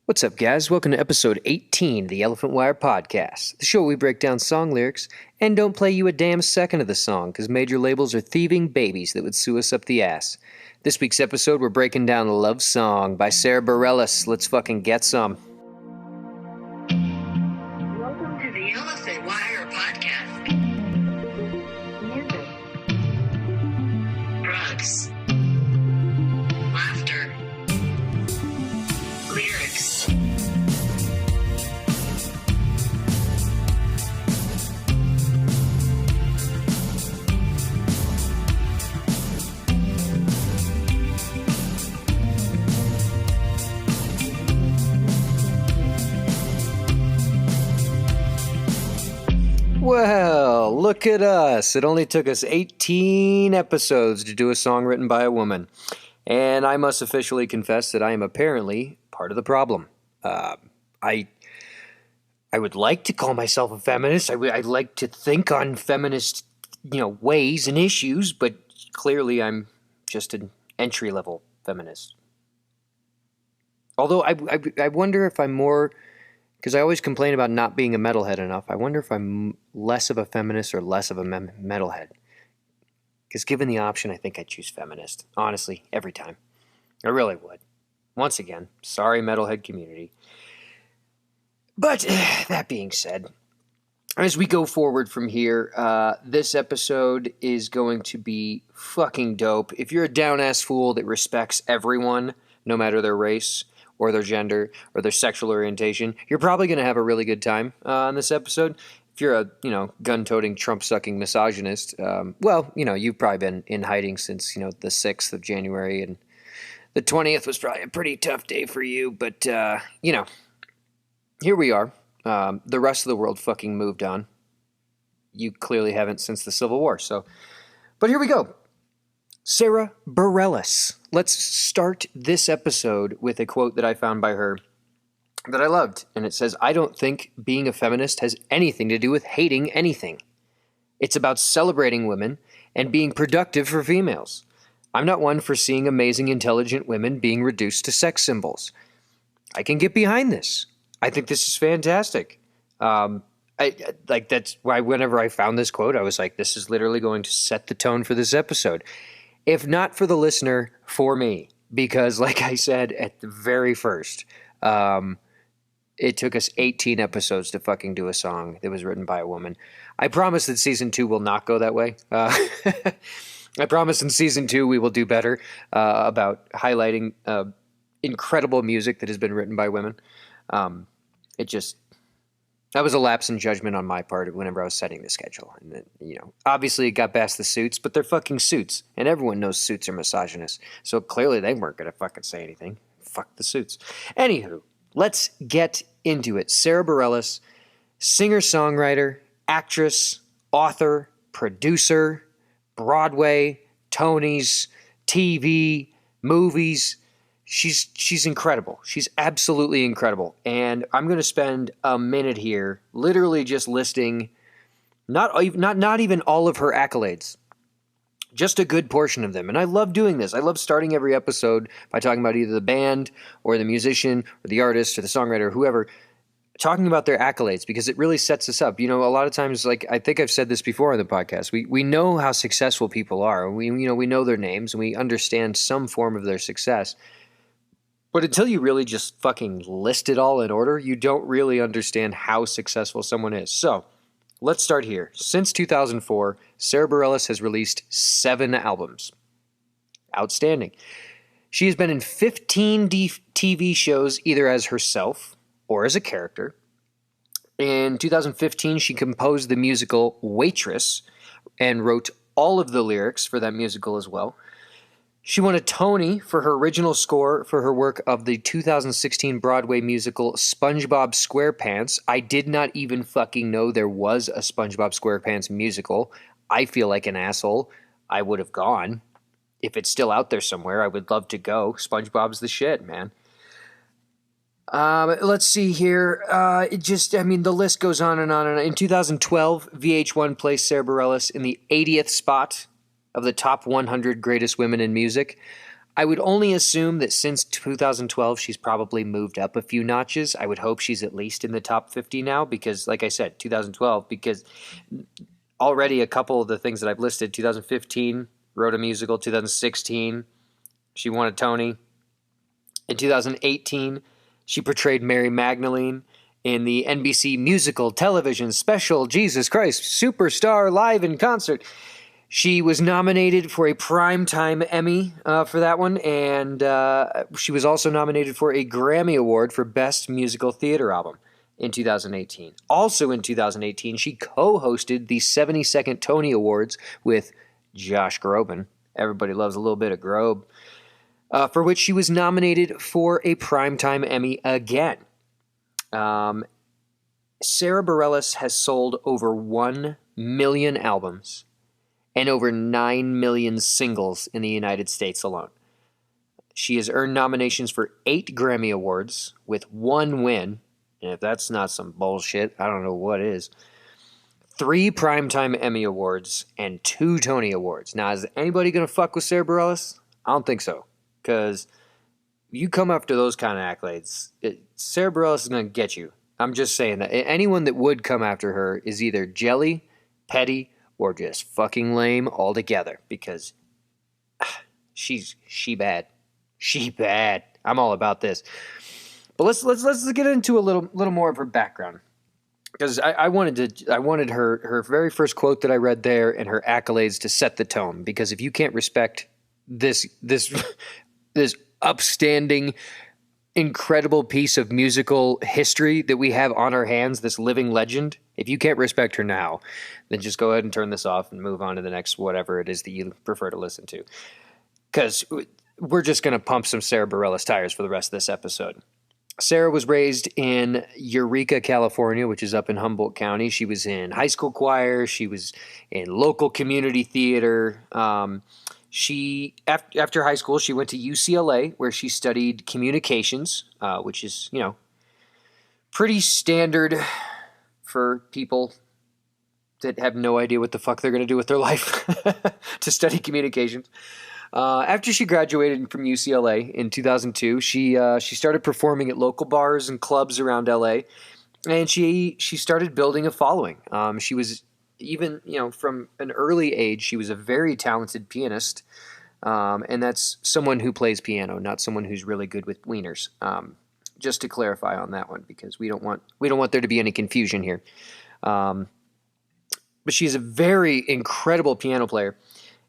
What's up, guys? Welcome to episode 18 of the Elephant Wire Podcast, the show where we break down song lyrics and don't play you a damn second of the song because major labels are thieving babies that would sue us up the ass. This week's episode, we're breaking down Love Song by Sara Bareilles. Let's fucking get some. Welcome to the Elephant Wire Podcast. Music, drugs, laughter, lyrics. Well, look at us. It only took us 18 episodes to do a song written by a woman. And I must officially confess that I am apparently part of the problem. I would like to call myself a feminist. I'd like to think on feminist, ways and issues, but clearly I'm just an entry-level feminist. Although I wonder if I'm more... Because I always complain about not being a metalhead enough. I wonder if I'm less of a feminist or less of a metalhead. Because given the option, I think I'd choose feminist. Honestly, every time. I really would. Once again, sorry metalhead community. But that being said, as we go forward from here, this episode is going to be fucking dope. If you're a down-ass fool that respects everyone, no matter their race, or their gender, or their sexual orientation, you're probably going to have a really good time on this episode. If you're a, gun-toting, Trump-sucking misogynist, you've probably been in hiding since, the 6th of January, and the 20th was probably a pretty tough day for you, but, here we are. The rest of the world fucking moved on. You clearly haven't since the Civil War, but here we go. Sara Bareilles. Let's start this episode with a quote that I found by her that I loved. And it says, "I don't think being a feminist has anything to do with hating anything. It's about celebrating women and being productive for females. I'm not one for seeing amazing, intelligent women being reduced to sex symbols. I can get behind this. I think this is fantastic." That's why whenever I found this quote, I was like, this is literally going to set the tone for this episode. If not for the listener, for me. Because like I said at the very first, it took us 18 episodes to fucking do a song that was written by a woman. I promise that season 2 will not go that way. I promise in season 2 we will do better about highlighting incredible music that has been written by women. That was a lapse in judgment on my part whenever I was setting the schedule. And then, obviously it got past the suits, but they're fucking suits. And everyone knows suits are misogynist. So clearly they weren't going to fucking say anything. Fuck the suits. Anywho, let's get into it. Sara Bareilles, singer-songwriter, actress, author, producer, Broadway, Tonys, TV, movies. She's incredible. She's absolutely incredible. And I'm going to spend a minute here literally just listing not even all of her accolades, just a good portion of them. And I love doing this. I love starting every episode by talking about either the band or the musician or the artist or the songwriter or whoever, talking about their accolades because it really sets us up. A lot of times, like I think I've said this before on the podcast, we know how successful people are. We know their names and we understand some form of their success. But until you really just fucking list it all in order, you don't really understand how successful someone is. So, let's start here. Since 2004, Sara Bareilles has released 7 albums. Outstanding. She has been in 15 TV shows either as herself or as a character. In 2015, she composed the musical Waitress and wrote all of the lyrics for that musical as well. She won a Tony for her original score for her work of the 2016 Broadway musical SpongeBob SquarePants. I did not even fucking know there was a SpongeBob SquarePants musical. I feel like an asshole. I would have gone. If it's still out there somewhere, I would love to go. SpongeBob's the shit, man. Let's see here. The list goes on and on and on. In 2012, VH1 placed Sara Bareilles in the 80th spot of the top 100 greatest women in music. I would only assume that since 2012, she's probably moved up a few notches. I would hope she's at least in the top 50 now because, like I said, 2012, because already a couple of the things that I've listed, 2015, wrote a musical, 2016, she won a Tony. In 2018, she portrayed Mary Magdalene in the NBC musical television special Jesus Christ Superstar Live in Concert. She was nominated for a Primetime Emmy for that one, and she was also nominated for a Grammy Award for Best Musical Theater Album in 2018. Also in 2018, she co-hosted the 72nd Tony Awards with Josh Groban. Everybody loves a little bit of Grobe. For which she was nominated for a Primetime Emmy again. Sara Bareilles has sold over 1 million albums and over 9 million singles in the United States alone. She has earned nominations for 8 Grammy Awards with 1 win, and if that's not some bullshit, I don't know what is. 3 Primetime Emmy Awards and 2 Tony Awards. Now, is anybody going to fuck with Sara Bareilles? I don't think so, because you come after those kind of accolades, Sara Bareilles is going to get you. I'm just saying that anyone that would come after her is either jelly, petty, or just fucking lame altogether, because she bad. She bad. I'm all about this. But let's get into a little more of her background, because I wanted her very first quote that I read there and her accolades to set the tone. Because if you can't respect this upstanding, incredible piece of musical history that we have on our hands, this living legend, if you can't respect her now, then just go ahead and turn this off and move on to the next whatever it is that you prefer to listen to. Because we're just going to pump some Sara Bareilles tires for the rest of this episode. Sara was raised in Eureka, California, which is up in Humboldt County. She was in high school choir. She was in local community theater. She after high school, she went to UCLA, where she studied communications, which is, pretty standard for people that have no idea what the fuck they're going to do with their life to study communications. After she graduated from UCLA in 2002, she started performing at local bars and clubs around LA, and she started building a following. She was even, from an early age, she was a very talented pianist, and that's someone who plays piano, not someone who's really good with wieners. Just to clarify on that one, because we don't want there to be any confusion here. But she's a very incredible piano player,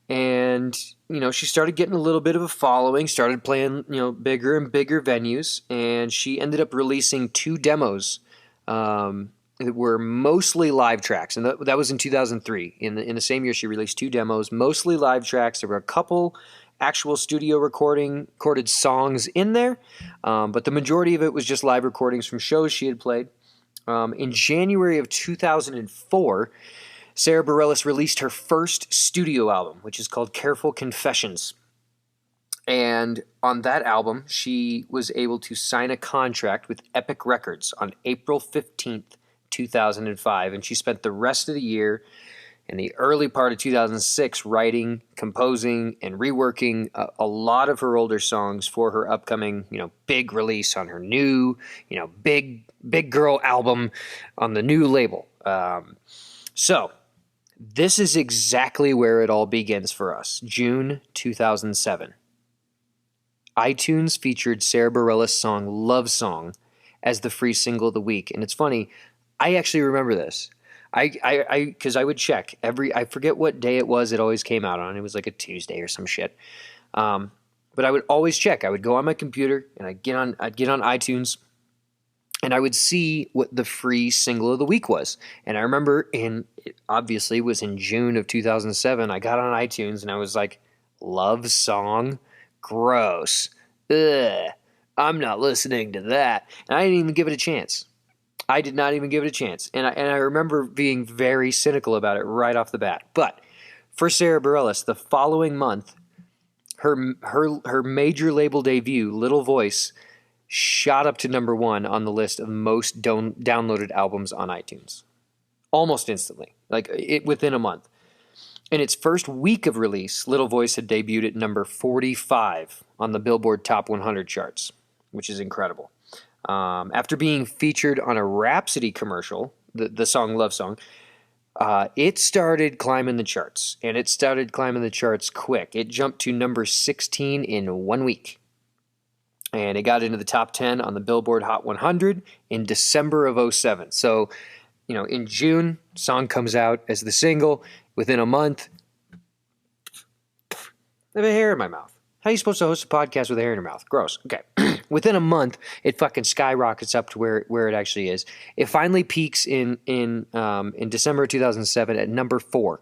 and she started getting a little bit of a following, started playing bigger and bigger venues, and she ended up releasing 2 demos that were mostly live tracks, and that was in 2003. In the same year, she released 2 demos, mostly live tracks. There were a couple actual studio recorded songs in there, but the majority of it was just live recordings from shows she had played. In January of 2004, Sara Bareilles released her first studio album, which is called Careful Confessions. And on that album, she was able to sign a contract with Epic Records on April 15th, 2005, and she spent the rest of the year and the early part of 2006 writing, composing, and reworking a lot of her older songs for her upcoming, big release on her new, big girl album on the new label. So this is exactly where it all begins for us. June 2007. iTunes featured Sara Bareilles' song Love Song as the free single of the week. And it's funny, I actually remember this. Because I would check I forget what day it was. It always came out on. It was like a Tuesday or some shit. But I would always check. I would go on my computer and I'd get on iTunes, and I would see what the free single of the week was. And I remember it obviously was in June of 2007. I got on iTunes and I was like, Love Song? Gross. Ugh. I'm not listening to that. And I didn't even give it a chance. I did not even give it a chance. And I remember being very cynical about it right off the bat. But for Sara Bareilles, the following month, her major label debut, Little Voice, shot up to number 1 on the list of most downloaded albums on iTunes. Almost instantly. Within a month. In its first week of release, Little Voice had debuted at number 45 on the Billboard Top 100 charts, which is incredible. After being featured on a Rhapsody commercial, the song Love Song, it started climbing the charts, and it started climbing the charts quick. It jumped to number 16 in 1 week, and it got into the top 10 on the Billboard Hot 100 in December of 2007. So, in June, song comes out as the single. Within a month, I have a hair in my mouth. How are you supposed to host a podcast with a hair in your mouth? Gross. Okay. Within a month, it fucking skyrockets up to where it actually is. It finally peaks in December of 2007 at number 4,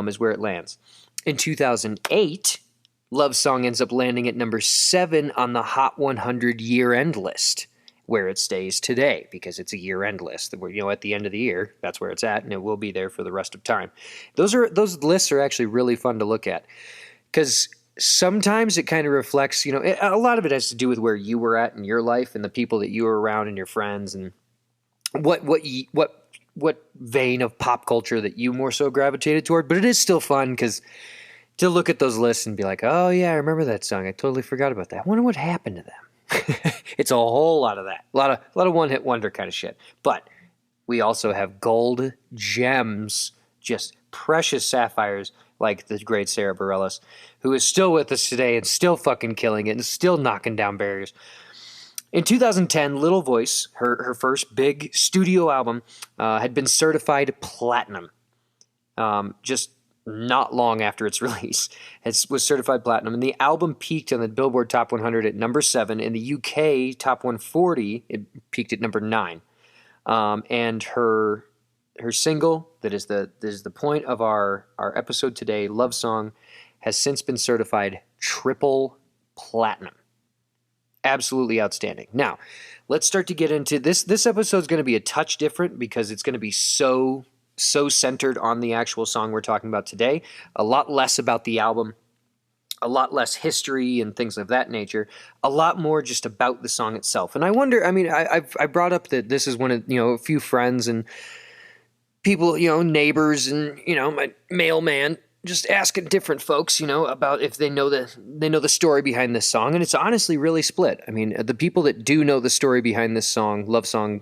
is where it lands. In 2008, Love Song ends up landing at number 7 on the Hot 100 year-end list, where it stays today, because it's a year-end list. Where, at the end of the year, that's where it's at, and it will be there for the rest of time. Those lists are actually really fun to look at, because sometimes it kind of reflects, a lot of it has to do with where you were at in your life and the people that you were around and your friends, and what vein of pop culture that you more so gravitated toward. But it is still fun because to look at those lists and be like, oh yeah, I remember that song. I totally forgot about that. I wonder what happened to them. It's a whole lot of that. A lot of one-hit wonder kind of shit. But we also have gold gems, just precious sapphires, like the great Sara Bareilles, who is still with us today and still fucking killing it and still knocking down barriers. In 2010, Little Voice, her first big studio album, had been certified platinum. Just not long after its release. It was certified platinum, and the album peaked on the Billboard Top 100 at number 7. In the UK Top 140, it peaked at number 9. And her single, that is the point of our episode today, Love Song, has since been certified triple platinum. Absolutely outstanding. Now, let's start to get into this. This episode is going to be a touch different because it's going to be so centered on the actual song we're talking about today. A lot less about the album, a lot less history and things of that nature, a lot more just about the song itself. And I wonder, I brought up that this is one of, a few friends and people, neighbors and, my mailman, just asking different folks, about if they know the story behind this song. And it's honestly really split. I mean, the people that do know the story behind this song, Love Song,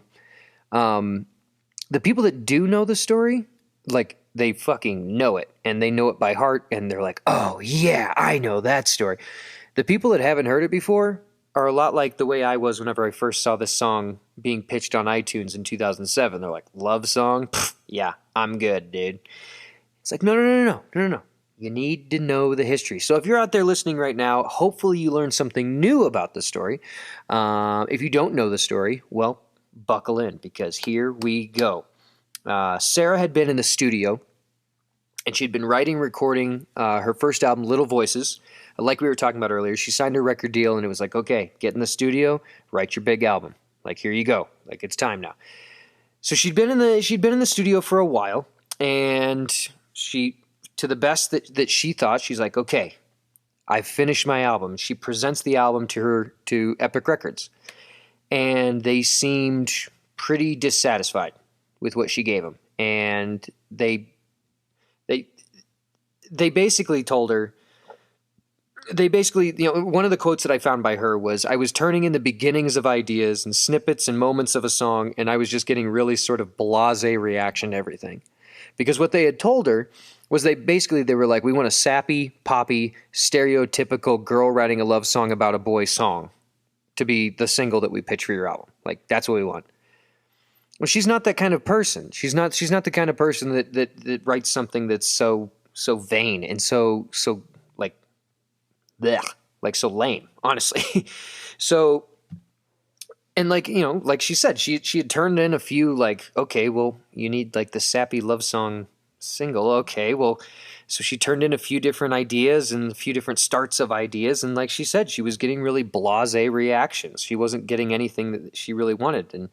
the people that do know the story, like, they fucking know it, and they know it by heart, and they're like, oh, yeah, I know that story. The people that haven't heard it before are a lot like the way I was whenever I first saw this song being pitched on iTunes in 2007. They're like, Love Song? Pfft, yeah, I'm good, dude. It's like, no. You need to know the history. So if you're out there listening right now, hopefully you learned something new about the story. If you don't know the story, well, buckle in, because here we go. Sara had been in the studio, and she'd been writing, recording her first album, Little Voices. Like we were talking about earlier, she signed her record deal, and it was like, okay, get in the studio, write your big album. Like, here you go. Like, it's time now. So she'd been in the studio for a while, and she, to the best that she thought, she's like, okay, I've finished my album. She presents the album to Epic Records, and they seemed pretty dissatisfied with what she gave them. And they basically told her, one of the quotes that I found by her was, I was turning in the beginnings of ideas and snippets and moments of a song, and I was just getting really sort of blasé reaction to everything. Because what they had told her was they were like, we want a sappy, poppy, stereotypical girl writing a love song about a boy song to be the single that we pitch for your album. Like, that's what we want. Well, she's not that kind of person. She's not the kind of person that writes something that's so vain and so like blech, like so lame, honestly. So, and like, like she said, she had turned in a few, like, okay, well, you need like the sappy love song single. Okay, well, so she turned in a few different ideas and a few different starts of ideas. And like she said, she was getting really blasé reactions. She wasn't getting anything that she really wanted. And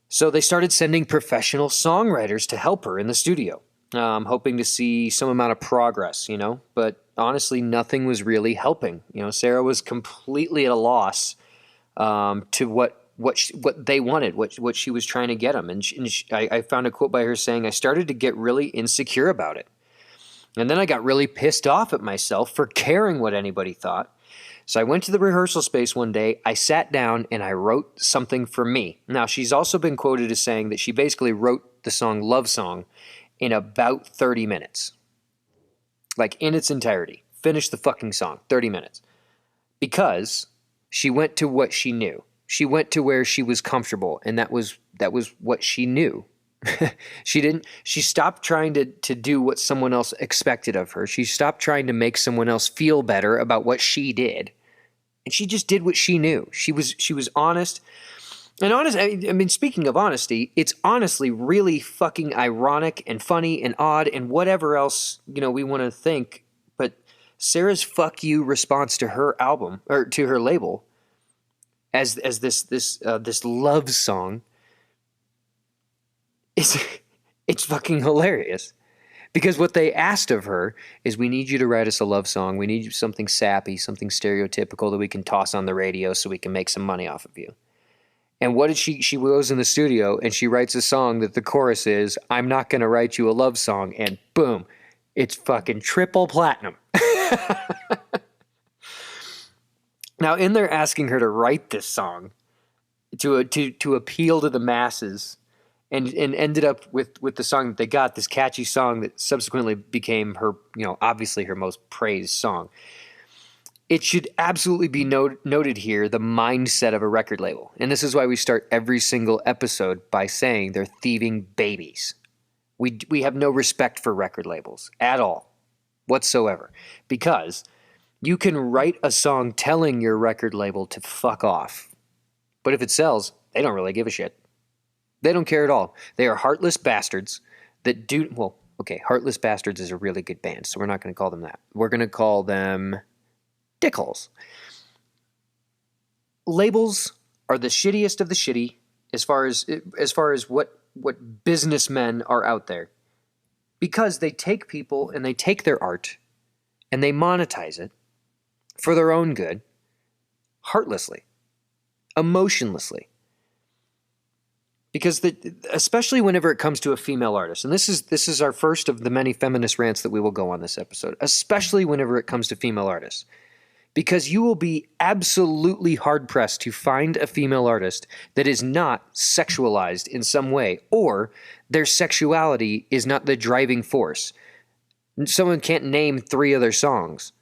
so they started sending professional songwriters to help her in the studio, hoping to see some amount of progress, but honestly, nothing was really helping. Sara was completely at a loss to what they wanted, what she was trying to get them. And I found a quote by her saying, I started to get really insecure about it. And then I got really pissed off at myself for caring what anybody thought. So I went to the rehearsal space one day, I sat down, and I wrote something for me. Now, she's also been quoted as saying that she basically wrote the song Love Song in about 30 minutes. Like, in its entirety. Finished the fucking song, 30 minutes. Because she went to what she knew. She went to where she was comfortable, and that was what she knew. She stopped trying to do what someone else expected of her. She stopped trying to make someone else feel better about what she did. And she just did what she knew. She was honest. And honest, I mean, speaking of honesty, it's honestly really fucking ironic and funny and odd and whatever else, we want to think. But Sarah's fuck you response to her album, or to her label, as this love song, it's fucking hilarious. Because what they asked of her is, we need you to write us a love song. We need something sappy, something stereotypical that we can toss on the radio so we can make some money off of you. And what did she goes in the studio and she writes a song that the chorus is, I'm not going to write you a love song. And boom, it's fucking triple platinum. Now, in there asking her to write this song to appeal to the masses, and ended up with the song that they got, this catchy song that subsequently became her, obviously her most praised song. It should absolutely be noted here, the mindset of a record label. And this is why we start every single episode by saying they're thieving babies. We have no respect for record labels at all, whatsoever. Because you can write a song telling your record label to fuck off. But if it sells, they don't really give a shit. They don't care at all. They are heartless bastards that do... Well, okay, Heartless Bastards is a really good band, so we're not going to call them that. We're going to call them dickholes. Labels are the shittiest of the shitty as far as what businessmen are out there. Because they take people and they take their art and they monetize it for their own good, heartlessly, emotionlessly. Because especially whenever it comes to a female artist, and this is our first of the many feminist rants that we will go on this episode, especially whenever it comes to female artists. Because you will be absolutely hard-pressed to find a female artist that is not sexualized in some way, or their sexuality is not the driving force. Someone can't name 3 other songs,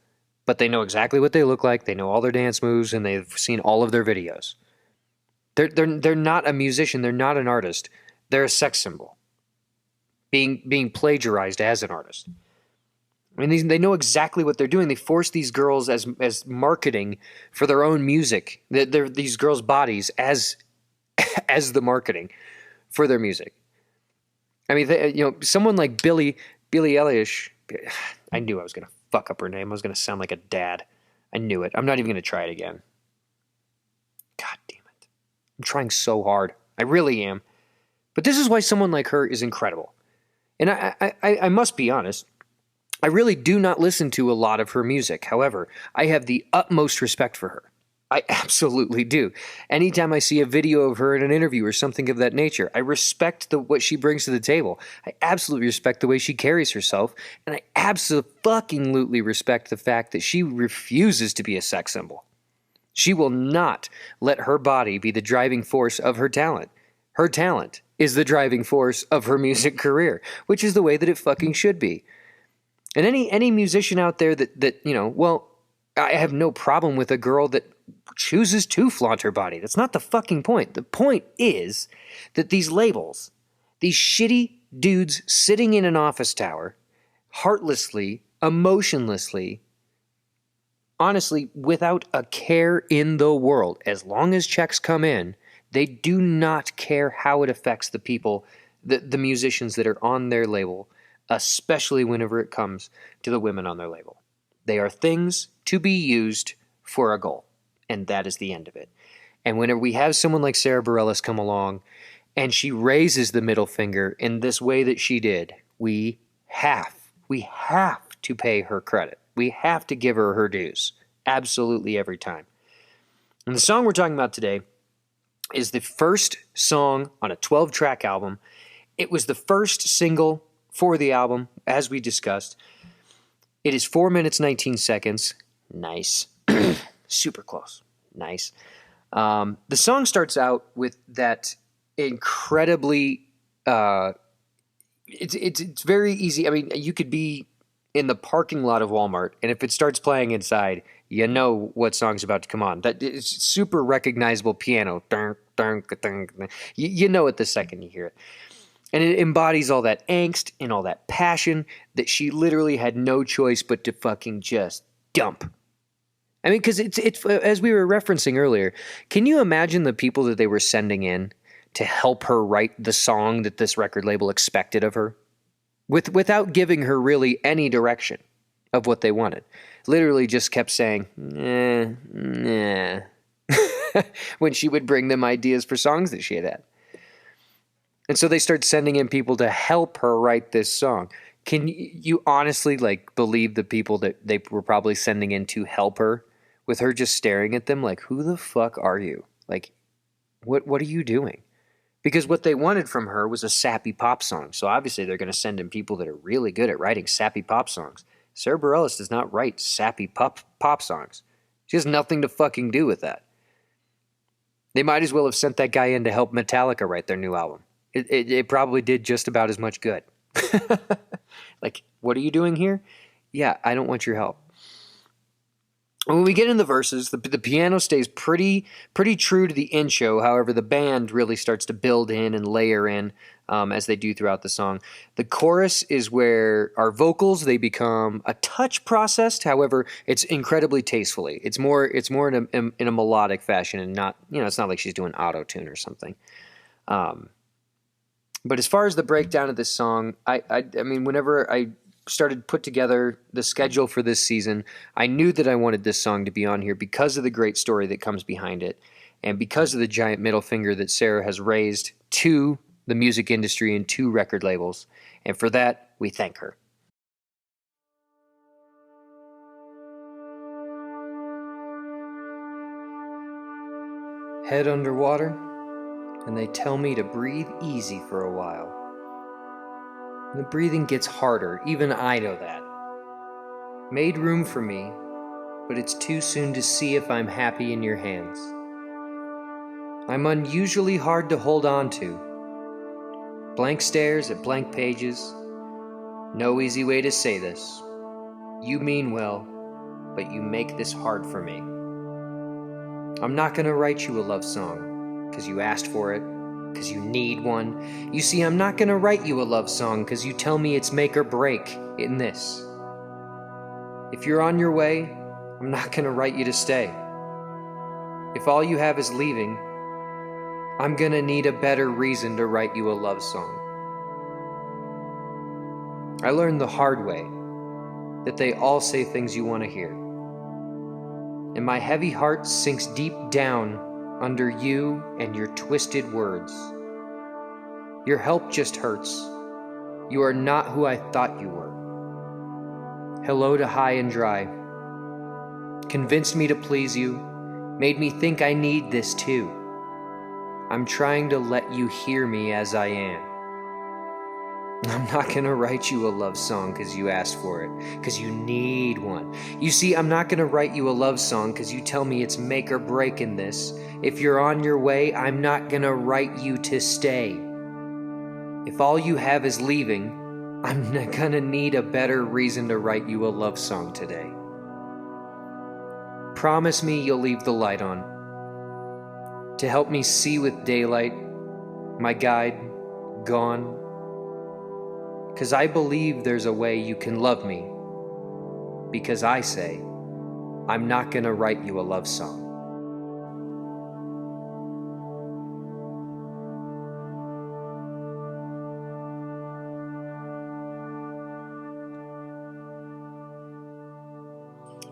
but they know exactly what they look like, they know all their dance moves, and they've seen all of their videos. They're not a musician. They're not an artist. They're a sex symbol, being plagiarized as an artist. I mean, they know exactly what they're doing. They force these girls as marketing for their own music. They're these girls' bodies as the marketing for their music. I mean, someone like Billie Eilish. I knew I was gonna fuck up her name. I was gonna sound like a dad. I knew it. I'm not even gonna try it again. God damn. I'm trying so hard. I really am. But this is why someone like her is incredible. And I must be honest, I really do not listen to a lot of her music. However, I have the utmost respect for her. I absolutely do. Anytime I see a video of her in an interview or something of that nature, I respect what she brings to the table. I absolutely respect the way she carries herself. And I absolutely respect the fact that she refuses to be a sex symbol. She will not let her body be the driving force of her talent. Her talent is the driving force of her music career, which is the way that it fucking should be. And any musician out there that I have no problem with a girl that chooses to flaunt her body. That's not the fucking point. The point is that these labels, these shitty dudes sitting in an office tower, heartlessly, emotionlessly, honestly, without a care in the world, as long as checks come in, they do not care how it affects the people, the musicians that are on their label, especially whenever it comes to the women on their label. They are things to be used for a goal, and that is the end of it. And whenever we have someone like Sara Bareilles come along, and she raises the middle finger in this way that she did, we have to pay her credit. We have to give her dues. Absolutely every time. And the song we're talking about today is the first song on a 12-track album. It was the first single for the album, as we discussed. It is 4 minutes, 19 seconds. Nice. Super close. Nice. The song starts out with that incredibly... It's very easy. I mean, you could be in the parking lot of Walmart, and if it starts playing inside, you know what song's about to come on. That is super recognizable piano. Dun, dun, dun, dun. You know it the second you hear it. And it embodies all that angst and all that passion that she literally had no choice but to fucking just dump. I mean, because it's as we were referencing earlier, can you imagine the people that they were sending in to help her write the song that this record label expected of her? Without giving her really any direction of what they wanted. Literally just kept saying, nah, when she would bring them ideas for songs that she had. And so they start sending in people to help her write this song. Can you honestly believe the people that they were probably sending in to help her, with her just staring at them like, who the fuck are you? Like, what are you doing? Because what they wanted from her was a sappy pop song. So obviously they're going to send in people that are really good at writing sappy pop songs. Sara Bareilles does not write sappy pop songs. She has nothing to fucking do with that. They might as well have sent that guy in to help Metallica write their new album. It probably did just about as much good. Like, what are you doing here? Yeah, I don't want your help. When we get in the verses, the piano stays pretty true to the intro. However, the band really starts to build in and layer in as they do throughout the song. The chorus is where our vocals, they become a touch processed. However, it's incredibly tastefully. It's more in a melodic fashion, and not, it's not like she's doing auto-tune or something. But as far as the breakdown of this song, I mean, whenever I started put together the schedule for this season, I knew that I wanted this song to be on here because of the great story that comes behind it, and because of the giant middle finger that Sara has raised to the music industry and to record labels. And for that, we thank her. Head underwater, and they tell me to breathe easy for a while. The breathing gets harder, even I know that. Made room for me, but it's too soon to see if I'm happy in your hands. I'm unusually hard to hold on to. Blank stares at blank pages. No easy way to say this. You mean well, but you make this hard for me. I'm not gonna write you a love song, 'cause you asked for it, 'cause you need one. You see, I'm not gonna write you a love song 'cause you tell me it's make or break in this. If you're on your way, I'm not gonna write you to stay. If all you have is leaving, I'm gonna need a better reason to write you a love song. I learned the hard way that they all say things you want to hear. And my heavy heart sinks deep down under you and your twisted words. Your help just hurts. You are not who I thought you were. Hello to high and dry. Convinced me to please you, made me think I need this too. I'm trying to let you hear me as I am. I'm not gonna write you a love song 'cause you asked for it, 'cause you need one. You see, I'm not gonna write you a love song 'cause you tell me it's make or break in this. If you're on your way, I'm not gonna write you to stay. If all you have is leaving, I'm gonna need a better reason to write you a love song today. Promise me you'll leave the light on, to help me see with daylight, my guide gone. 'Cause I believe there's a way you can love me, because I say, I'm not gonna write you a love song.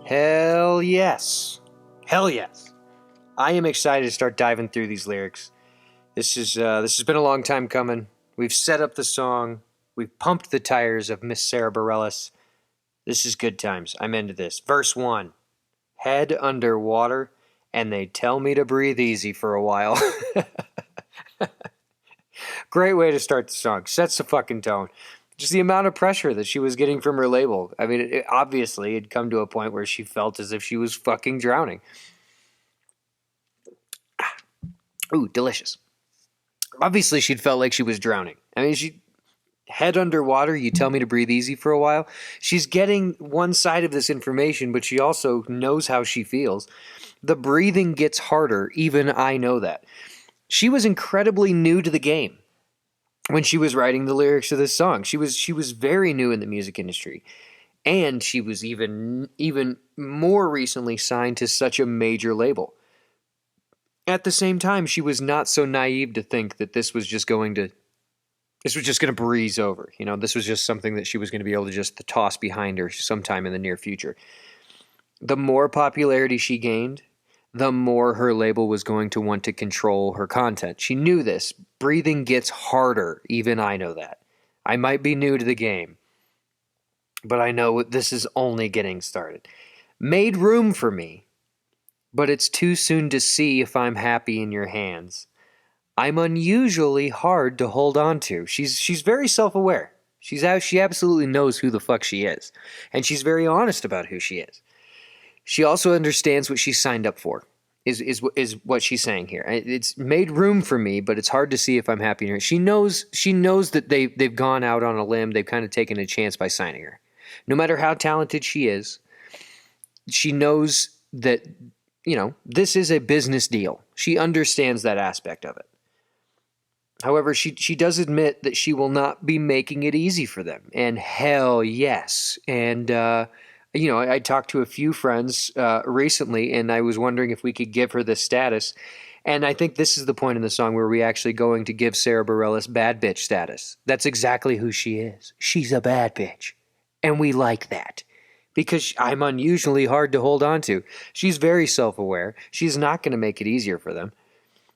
Hell yes. Hell yes. I am excited to start diving through these lyrics. This has been a long time coming. We've set up the song. We've pumped the tires of Miss Sara Bareilles. This is good times. I'm into this. Verse 1. Head underwater, and they tell me to breathe easy for a while. Great way to start the song. Sets the fucking tone. Just the amount of pressure that she was getting from her label. I mean, obviously, it'd come to a point where she felt as if she was fucking drowning. Ooh, delicious. Obviously, she'd felt like she was drowning. I mean, she head underwater, you tell me to breathe easy for a while. She's getting one side of this information, but she also knows how she feels. The breathing gets harder, even I know that. She was incredibly new to the game when she was writing the lyrics of this song. She was very new in the music industry. And she was even more recently signed to such a major label. At the same time, she was not so naive to think that this was just going to breeze over. You know, this was just something that she was going to be able to just toss behind her sometime in the near future. The more popularity she gained, the more her label was going to want to control her content. She knew this. Breathing gets harder. Even I know that. I might be new to the game, but I know this is only getting started. Made room for me, but it's too soon to see if I'm happy in your hands. I'm unusually hard to hold on to. She's very self-aware. She absolutely knows who the fuck she is, and she's very honest about who she is. She also understands what she signed up for. Is what she's saying here. It's made room for me, but it's hard to see if I'm happy in her. She knows that they've gone out on a limb. They've kind of taken a chance by signing her. No matter how talented she is, she knows that, you know, this is a business deal. She understands that aspect of it. However, she does admit that she will not be making it easy for them. And hell yes. And, you know, I talked to a few friends recently, and I was wondering if we could give her this status. And I think this is the point in the song where we're actually going to give Sara Bareilles bad bitch status. That's exactly who she is. She's a bad bitch. And we like that. Because I'm unusually hard to hold on to. She's very self-aware. She's not going to make it easier for them.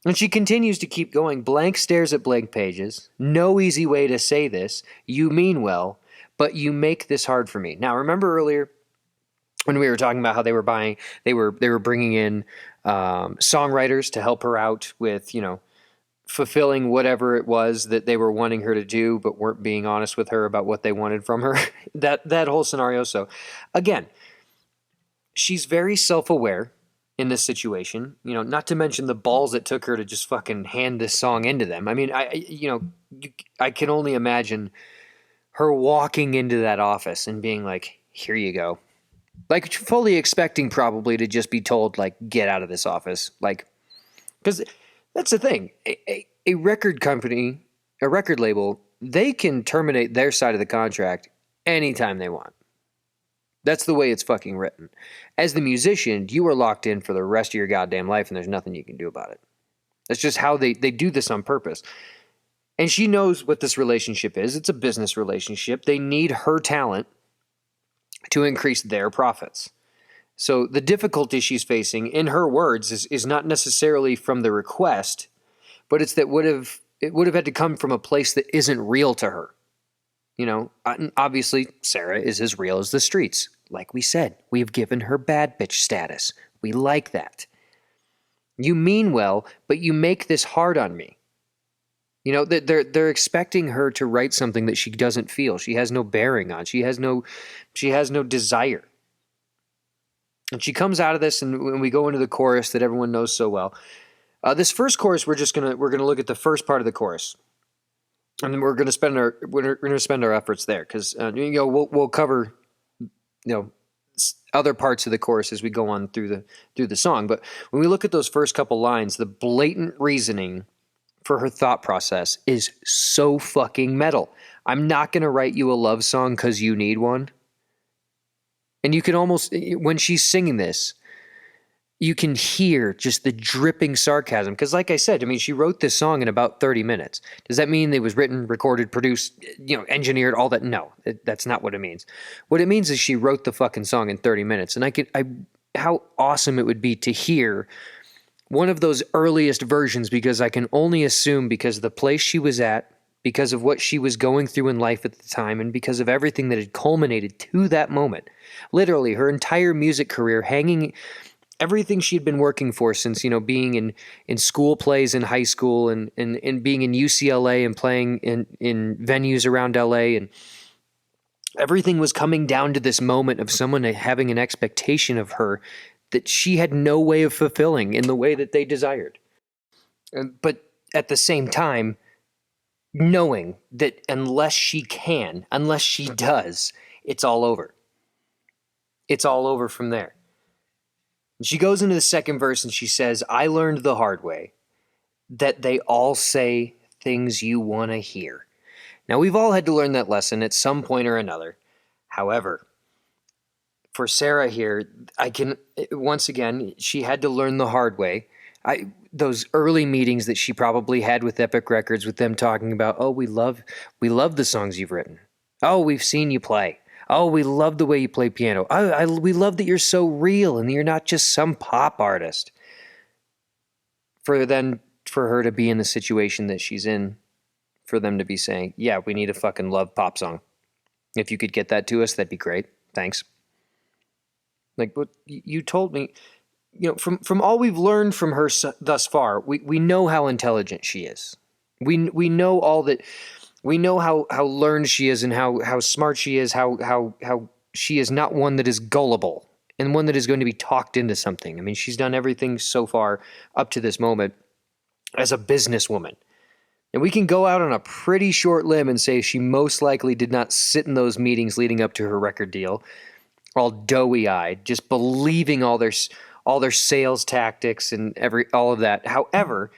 And she continues to keep going. Blank stares at blank pages. No easy way to say this. You mean well, but you make this hard for me. Now, remember earlier when we were talking about how they were bringing in songwriters to help her out with, you know, fulfilling whatever it was that they were wanting her to do, but weren't being honest with her about what they wanted from her. that whole scenario. So, again, she's very self-aware in this situation, you know, not to mention the balls it took her to just fucking hand this song into them. I mean, I can only imagine her walking into that office and being like, here you go. Like, fully expecting probably to just be told, like, get out of this office. Like, because that's the thing. A record company, a record label, they can terminate their side of the contract anytime they want. That's the way it's fucking written. As the musician, you are locked in for the rest of your goddamn life, and there's nothing you can do about it. That's just how they do this on purpose. And she knows what this relationship is. It's a business relationship. They need her talent to increase their profits. So the difficulty she's facing, in her words, is not necessarily from the request, but it's that it would have had to come from a place that isn't real to her. You know, obviously, Sara is as real as the streets. Like we said, we've given her bad bitch status. We like that. You mean well, but you make this hard on me. You know, they're expecting her to write something that she doesn't feel. She has no bearing on. She has no desire. And she comes out of this, and when we go into the chorus that everyone knows so well, this first chorus, we're gonna look at the first part of the chorus. And then we're going to spend our efforts there because we'll cover other parts of the chorus as we go on through the song. But when we look at those first couple lines, the blatant reasoning for her thought process is so fucking metal. I'm not going to write you a love song because you need one. And you can almost, when she's singing this, you can hear just the dripping sarcasm. Because like I said, I mean, she wrote this song in about 30 minutes. Does that mean it was written, recorded, produced, engineered, all that? No, that's not what it means. What it means is she wrote the fucking song in 30 minutes. And how awesome it would be to hear one of those earliest versions, because I can only assume because of the place she was at, because of what she was going through in life at the time, and because of everything that had culminated to that moment. Literally, her entire music career hanging everything she'd been working for since, being in school plays in high school and being in UCLA and playing in venues around LA, and everything was coming down to this moment of someone having an expectation of her that she had no way of fulfilling in the way that they desired. But at the same time, knowing that unless she does, it's all over. It's all over from there. And she goes into the second verse and she says, I learned the hard way that they all say things you want to hear. Now, we've all had to learn that lesson at some point or another. However, for Sara here, once again, she had to learn the hard way. Those early meetings that she probably had with Epic Records, with them talking about, oh, we love the songs you've written. Oh, we've seen you play. Oh, we love the way you play piano. We love that you're so real and you're not just some pop artist. For her to be in the situation that she's in, for them to be saying, yeah, we need a fucking love pop song. If you could get that to us, that'd be great. Thanks. Like, but you told me, from all we've learned from her thus far, we know how intelligent she is. We know all that. We know how learned she is and how smart she is, how she is not one that is gullible and one that is going to be talked into something. I mean, she's done everything so far up to this moment as a businesswoman. And we can go out on a pretty short limb and say she most likely did not sit in those meetings leading up to her record deal, all doughy-eyed, just believing all their sales tactics and all of that. However,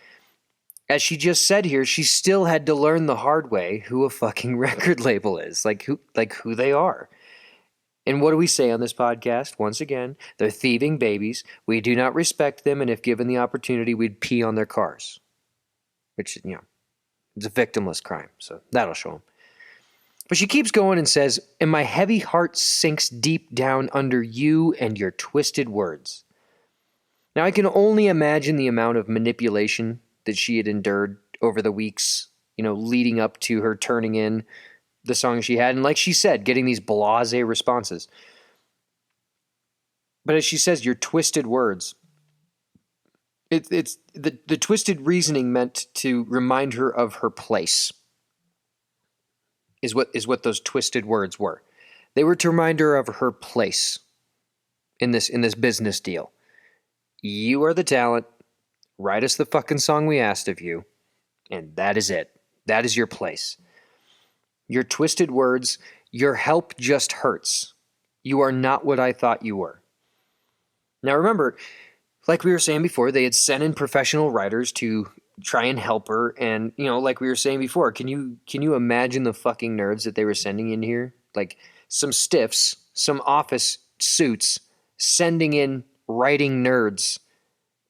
as she just said here, she still had to learn the hard way who a fucking record label is, like who they are. And what do we say on this podcast? Once again, they're thieving babies. We do not respect them, and if given the opportunity, we'd pee on their cars. Which, it's a victimless crime, so that'll show them. But she keeps going and says, and my heavy heart sinks deep down under you and your twisted words. Now, I can only imagine the amount of manipulation that she had endured over the weeks, leading up to her turning in the song she had. And like she said, getting these blasé responses. But as she says, your twisted words. It's the twisted reasoning meant to remind her of her place. Is what those twisted words were. They were to remind her of her place in this business deal. You are the talent. Write us the fucking song we asked of you, and that is it. That is your place. Your twisted words, your help just hurts. You are not what I thought you were. Now remember, like we were saying before, they had sent in professional writers to try and help her, and like we were saying before, can you imagine the fucking nerds that they were sending in here? Like some stiffs, some office suits, sending in writing nerds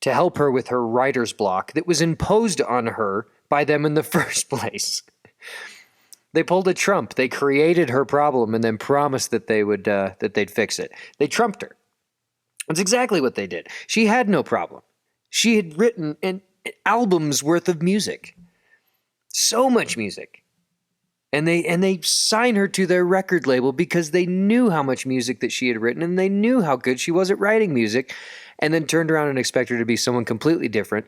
to help her with her writer's block that was imposed on her by them in the first place. They pulled a Trump. They created her problem and then promised that they'd fix it. They trumped her. That's exactly what they did. She had no problem. She had written an album's worth of music. So much music. And they signed her to their record label because they knew how much music that she had written and they knew how good she was at writing music, and then turned around and expected her to be someone completely different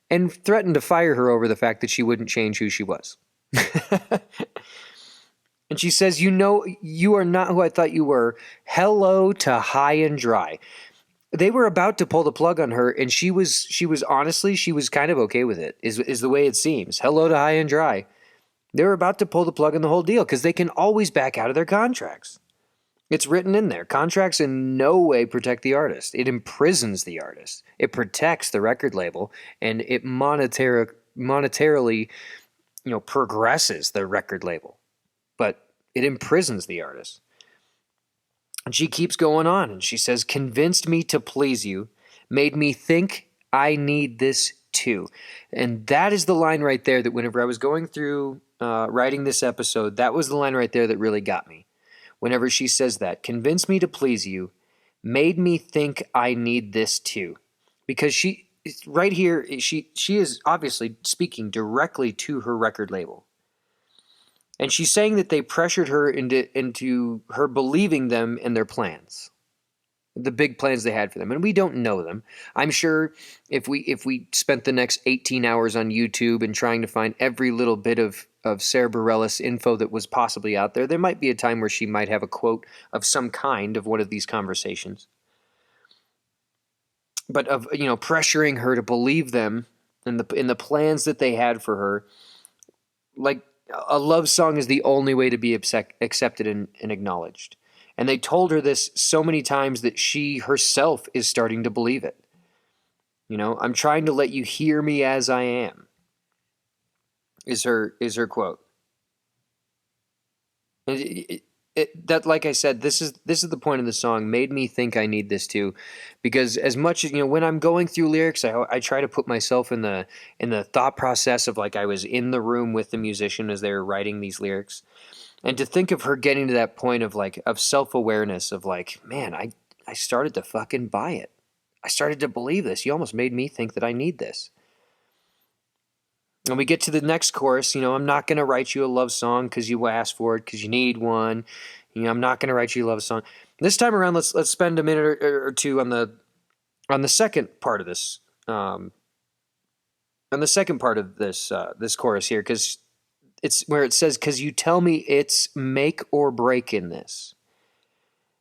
and threatened to fire her over the fact that she wouldn't change who she was. And she says, you are not who I thought you were. Hello to high and dry. They were about to pull the plug on her, and she was honestly, she was kind of okay with it, is the way it seems. Hello to high and dry. They were about to pull the plug on the whole deal because they can always back out of their contracts. It's written in there. Contracts in no way protect the artist. It imprisons the artist. It protects the record label, and it monetarily, progresses the record label. But it imprisons the artist. And she keeps going on, and she says, convinced me to please you, made me think I need this too. And that is the line right there that whenever I was going through writing this episode, that was the line right there that really got me. Whenever she says that, convinced me to please you, made me think I need this too. Because she, right here, she is obviously speaking directly to her record label. And she's saying that they pressured her into her believing them and their plans. the big plans they had for them, and we don't know them. I'm sure if we spent the next 18 hours on YouTube and trying to find every little bit of Sara Bareilles info that was possibly out there, there might be a time where she might have a quote of some kind of one of these conversations. But of, you know, pressuring her to believe them in the plans that they had for her, like a love song is the only way to be accepted and acknowledged. And they told her this so many times that she herself is starting to believe it. You know, I'm trying to let you hear me as I am, is her quote. And that, like I said, this is the point of the song. Made me think I need this too, because as much as, you know, when I'm going through lyrics, I try to put myself in the thought process of like I was in the room with the musician as they were writing these lyrics. And to think of her getting to that point of like of self-awareness of like, man, I started to fucking buy it. I started to believe this. You almost made me think that I need this. And we get to the next chorus, you know, I'm not going to write you a love song because you asked for it, because you need one. You know, I'm not going to write you a love song. This time around, let's spend a minute or two on the second part of this, on the second part of this this chorus here, because it's where it says, because you tell me it's make or break in this.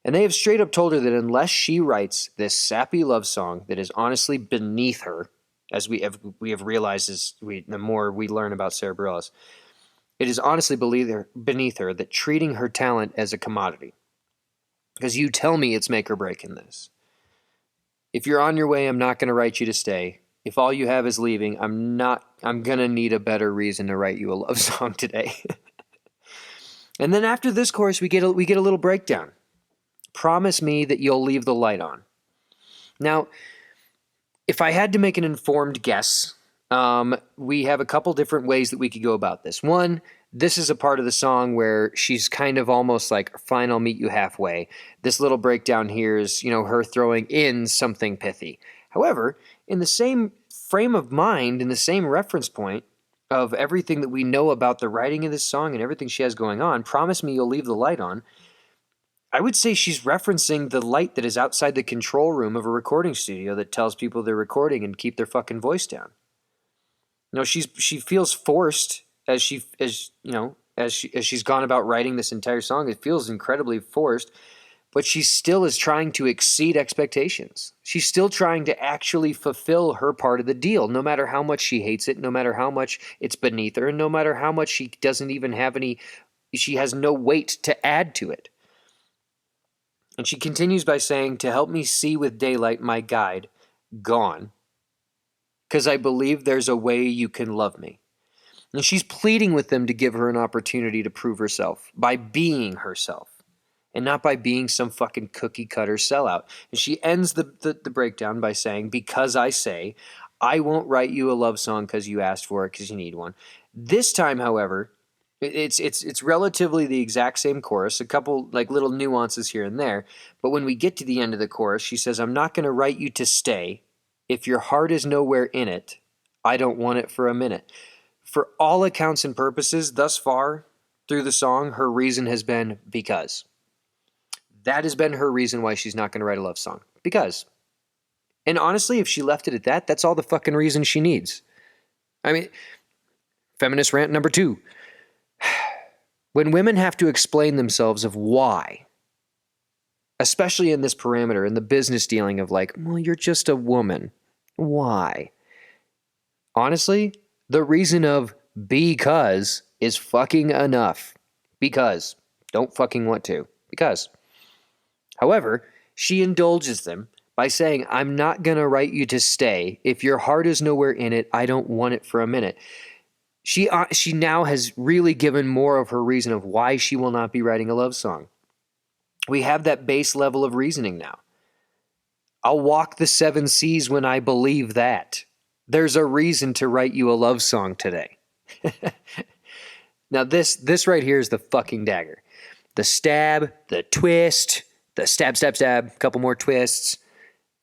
And they have straight up told her that unless she writes this sappy love song that is honestly beneath her, as we have realized the more we learn about Sara Bareilles, it is honestly beneath her that treating her talent as a commodity. Because you tell me it's make or break in this. If you're on your way, I'm not going to write you to stay. If all you have is leaving, I'm going to need a better reason to write you a love song today. And then after this chorus, we get a little breakdown. Promise me that you'll leave the light on. Now, if I had to make an informed guess, we have a couple different ways that we could go about this. One, this is a part of the song where she's kind of almost like, fine, I'll meet you halfway. This little breakdown here is, you know, her throwing in something pithy. However, in the same frame of mind, in the same reference point of everything that we know about the writing of this song and everything she has going on, promise me you'll leave the light on, I would say she's referencing the light that is outside the control room of a recording studio that tells people they're recording and keep their fucking voice down. You know, she feels forced as she's gone about writing this entire song. It feels incredibly forced, but she still is trying to exceed expectations. She's still trying to actually fulfill her part of the deal, no matter how much she hates it, no matter how much it's beneath her, and no matter how much she doesn't even have she has no weight to add to it. And she continues by saying, to help me see with daylight my guide, gone, because I believe there's a way you can love me. And she's pleading with them to give her an opportunity to prove herself by being herself and not by being some fucking cookie cutter sellout. And she ends the breakdown by saying, because I say, I won't write you a love song because you asked for it because you need one. This time, however, it's relatively the exact same chorus, a couple like little nuances here and there. But when we get to the end of the chorus, she says, I'm not going to write you to stay. If your heart is nowhere in it, I don't want it for a minute. For all accounts and purposes, thus far through the song, her reason has been because. That has been her reason why she's not going to write a love song. Because. And honestly, if she left it at that, that's all the fucking reason she needs. I mean, feminist rant number 2. When women have to explain themselves of why, especially in this parameter, in the business dealing of like, well, you're just a woman. Why? Honestly, the reason of because is fucking enough. Because. Don't fucking want to. Because. However, she indulges them by saying, I'm not going to write you to stay. If your heart is nowhere in it, I don't want it for a minute. She now has really given more of her reason of why she will not be writing a love song. We have that base level of reasoning now. I'll walk the 7 seas when I believe that. There's a reason to write you a love song today. Now this right here is the fucking dagger. The stab, the twist, the stab, couple more twists.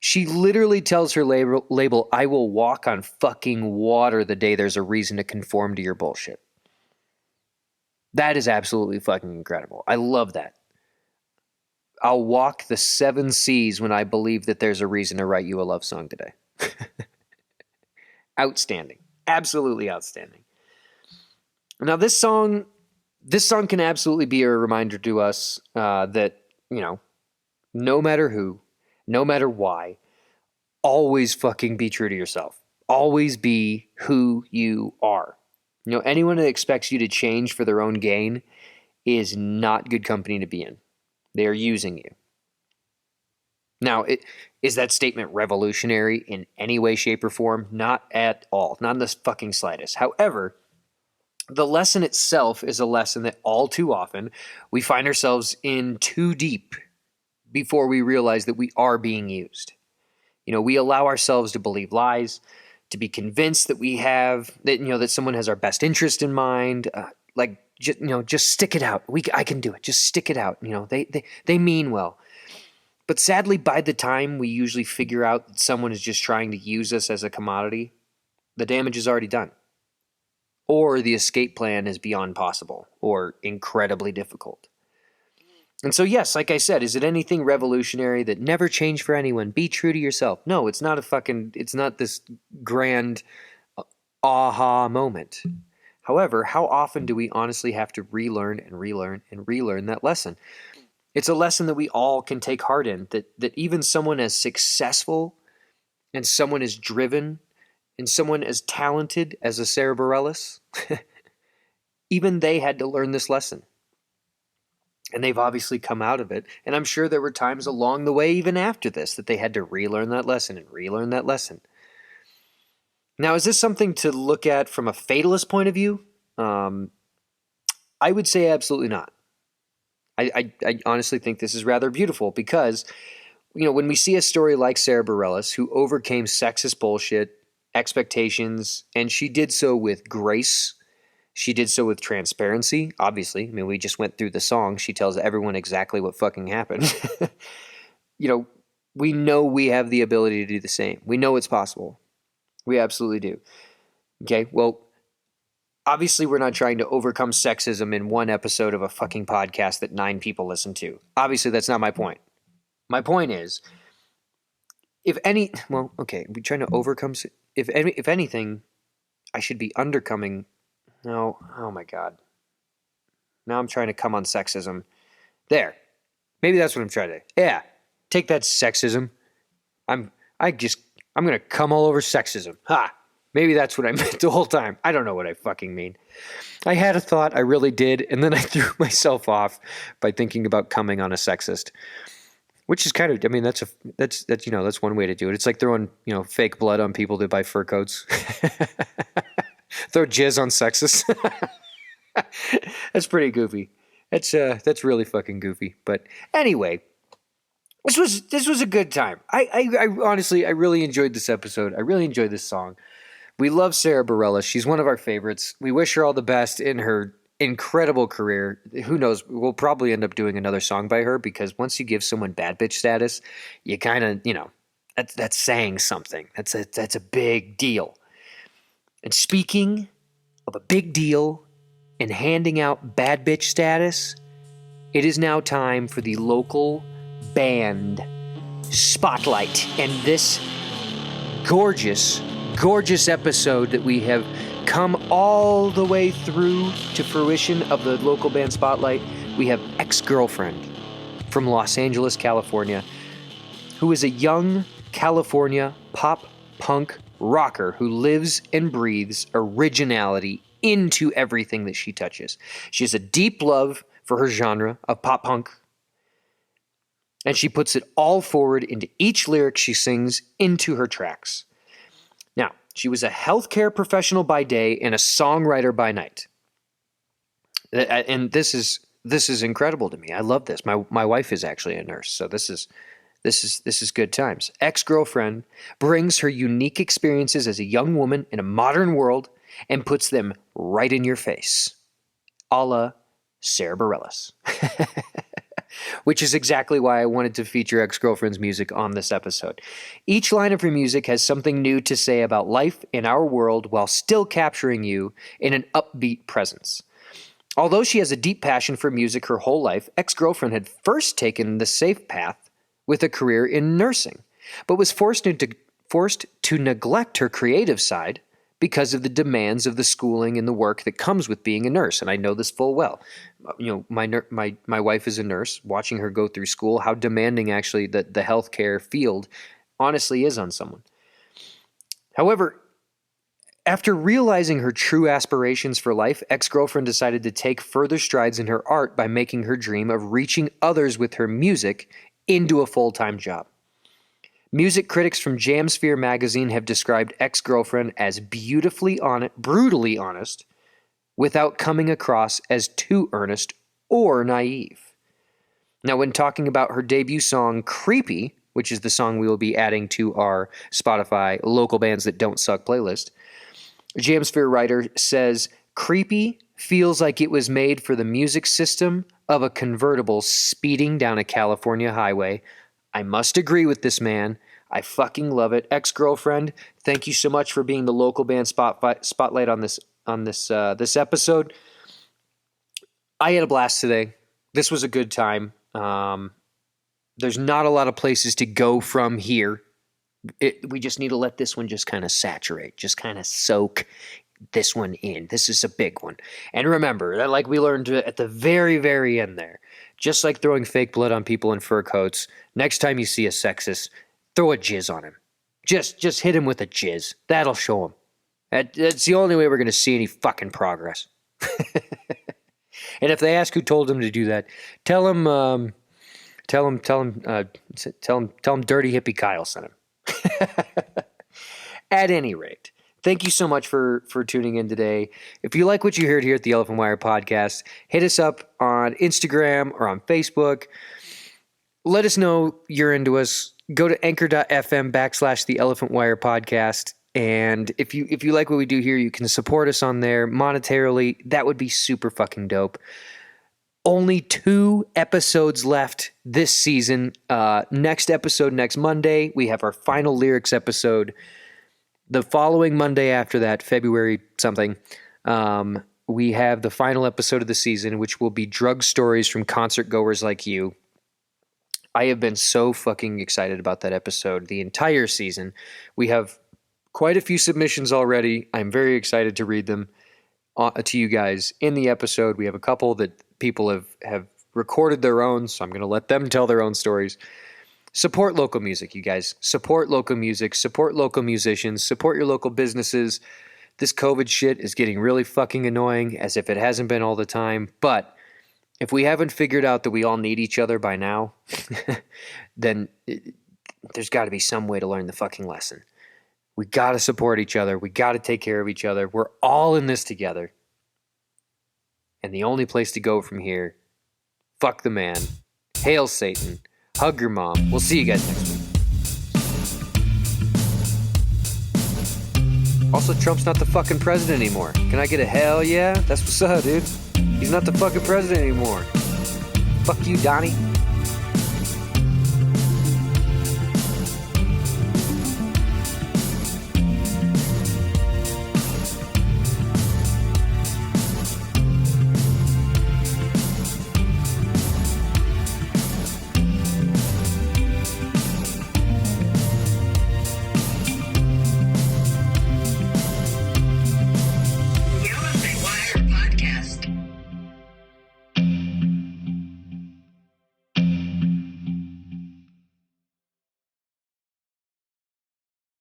She literally tells her label, I will walk on fucking water the day there's a reason to conform to your bullshit. That is absolutely fucking incredible. I love that. I'll walk the 7 seas when I believe that there's a reason to write you a love song today. Outstanding. Absolutely outstanding. Now this song can absolutely be a reminder to us that, no matter who, no matter why, always fucking be true to yourself. Always be who you are. Anyone that expects you to change for their own gain is not good company to be in. They are using you. Now, is that statement revolutionary in any way, shape, or form? Not at all. Not in the fucking slightest. However, the lesson itself is a lesson that all too often we find ourselves in too deep before we realize that we are being used. We allow ourselves to believe lies, to be convinced that we have, that someone has our best interest in mind. Just stick it out. I can do it. Just stick it out. They mean well. But sadly, by the time we usually figure out that someone is just trying to use us as a commodity, the damage is already done. Or the escape plan is beyond possible or incredibly difficult. And so, yes, like I said, is it anything revolutionary that never changed for anyone? Be true to yourself. No, it's not it's not this grand aha moment. However, how often do we honestly have to relearn and relearn and relearn that lesson? It's a lesson that we all can take heart in, that even someone as successful and someone as driven and someone as talented as a Sara Bareilles, even they had to learn this lesson. And they've obviously come out of it. And I'm sure there were times along the way, even after this, that they had to relearn that lesson and relearn that lesson. Now, is this something to look at from a fatalist point of view? I would say absolutely not. I honestly think this is rather beautiful because, when we see a story like Sara Bareilles, who overcame sexist bullshit, expectations, and she did so with grace. She did so with transparency, obviously. We just went through the song. She tells everyone exactly what fucking happened. We know we have the ability to do the same. We know it's possible. We absolutely do. Okay, well, obviously we're not trying to overcome sexism in one episode of a fucking podcast that 9 people listen to. Obviously, that's not my point. My point is, we're trying to overcome, if anything, I should be undercoming. No, oh my God. Now I'm trying to come on sexism. There. Maybe that's what I'm trying to. Yeah. Take that sexism. I'm going to come all over sexism. Ha. Maybe that's what I meant the whole time. I don't know what I fucking mean. I had a thought, I really did, and then I threw myself off by thinking about coming on a sexist. Which is kind of, that's one way to do it. It's like throwing, fake blood on people that buy fur coats. Throw jizz on sexists. That's pretty goofy. That's really fucking goofy. But anyway, this was a good time. I honestly, I really enjoyed this episode. I really enjoyed this song. We love Sara Bareilles. She's one of our favorites. We wish her all the best in her incredible career. Who knows? We'll probably end up doing another song by her because once you give someone bad bitch status, you kind of, that's saying something. That's a big deal. And speaking of a big deal and handing out bad bitch status, it is now time for the local band spotlight. And this gorgeous episode that we have come all the way through to fruition of the local band spotlight, we have Ex-Girlfriend from Los Angeles, California, who is a young California pop punk rocker who lives and breathes originality into everything that she touches. She has a deep love for her genre of pop punk, and she puts it all forward into each lyric she sings into her tracks. Now, she was a healthcare professional by day and a songwriter by night. And this is incredible to me. I love this. My wife is actually a nurse, so this is good times. Ex-Girlfriend brings her unique experiences as a young woman in a modern world and puts them right in your face, a la Sara Bareilles. Which is exactly why I wanted to feature Ex-Girlfriend's music on this episode. Each line of her music has something new to say about life in our world while still capturing you in an upbeat presence. Although she has a deep passion for music her whole life, ex-girlfriend had first taken the safe path with a career in nursing, but was forced to neglect her creative side because of the demands of the schooling and the work that comes with being a nurse. And I know this full well. My wife is a nurse. Watching her go through school, how demanding actually the healthcare field honestly is on someone. However, after realizing her true aspirations for life, ex-girlfriend decided to take further strides in her art by making her dream of reaching others with her music into a full-time job. Music critics from Jamsphere magazine have described ex-girlfriend as brutally honest, without coming across as too earnest or naive. Now, when talking about her debut song, Creepy, which is the song we will be adding to our Spotify Local Bands That Don't Suck playlist, Jamsphere writer says, Creepy feels like it was made for the music system of a convertible speeding down a California highway. I must agree with this man. I fucking love it. Ex-girlfriend, thank you so much for being the local band spotlight on this episode. I had a blast today. This was a good time. There's not a lot of places to go from here. We just need to let this one just kind of saturate, just kind of soak this one in. This is a big one. And remember, that like we learned at the very, very end there, just like throwing fake blood on people in fur coats, next time you see a sexist, throw a jizz on him. Just hit him with a jizz. That'll show him. That's the only way we're going to see any fucking progress. And if they ask who told him to do that, tell him Dirty Hippie Kyle sent him. At any rate, thank you so much for tuning in today. If you like what you heard here at the Elephant Wire Podcast, hit us up on Instagram or on Facebook. Let us know you're into us. Go to anchor.fm/the Elephant Wire Podcast. And if you like what we do here, you can support us on there monetarily. That would be super fucking dope. Only 2 episodes left this season. Next episode, next Monday, we have our final lyrics episode. The following Monday after that, February something, we have the final episode of the season, which will be drug stories from concert goers like you. I have been so fucking excited about that episode the entire season. We have quite a few submissions already. I'm very excited to read them to you guys in the episode. We have a couple that people have recorded their own, so I'm going to let them tell their own stories. Support local music, you guys. Support local music. Support local musicians. Support your local businesses. This COVID shit is getting really fucking annoying, as if it hasn't been all the time. But if we haven't figured out that we all need each other by now, then there's got to be some way to learn the fucking lesson. We got to support each other. We got to take care of each other. We're all in this together. And the only place to go from here, fuck the man, hail Satan, hug your mom. We'll see you guys next week. Also, Trump's not the fucking president anymore. Can I get a hell yeah? That's what's up, dude. He's not the fucking president anymore. Fuck you, Donnie.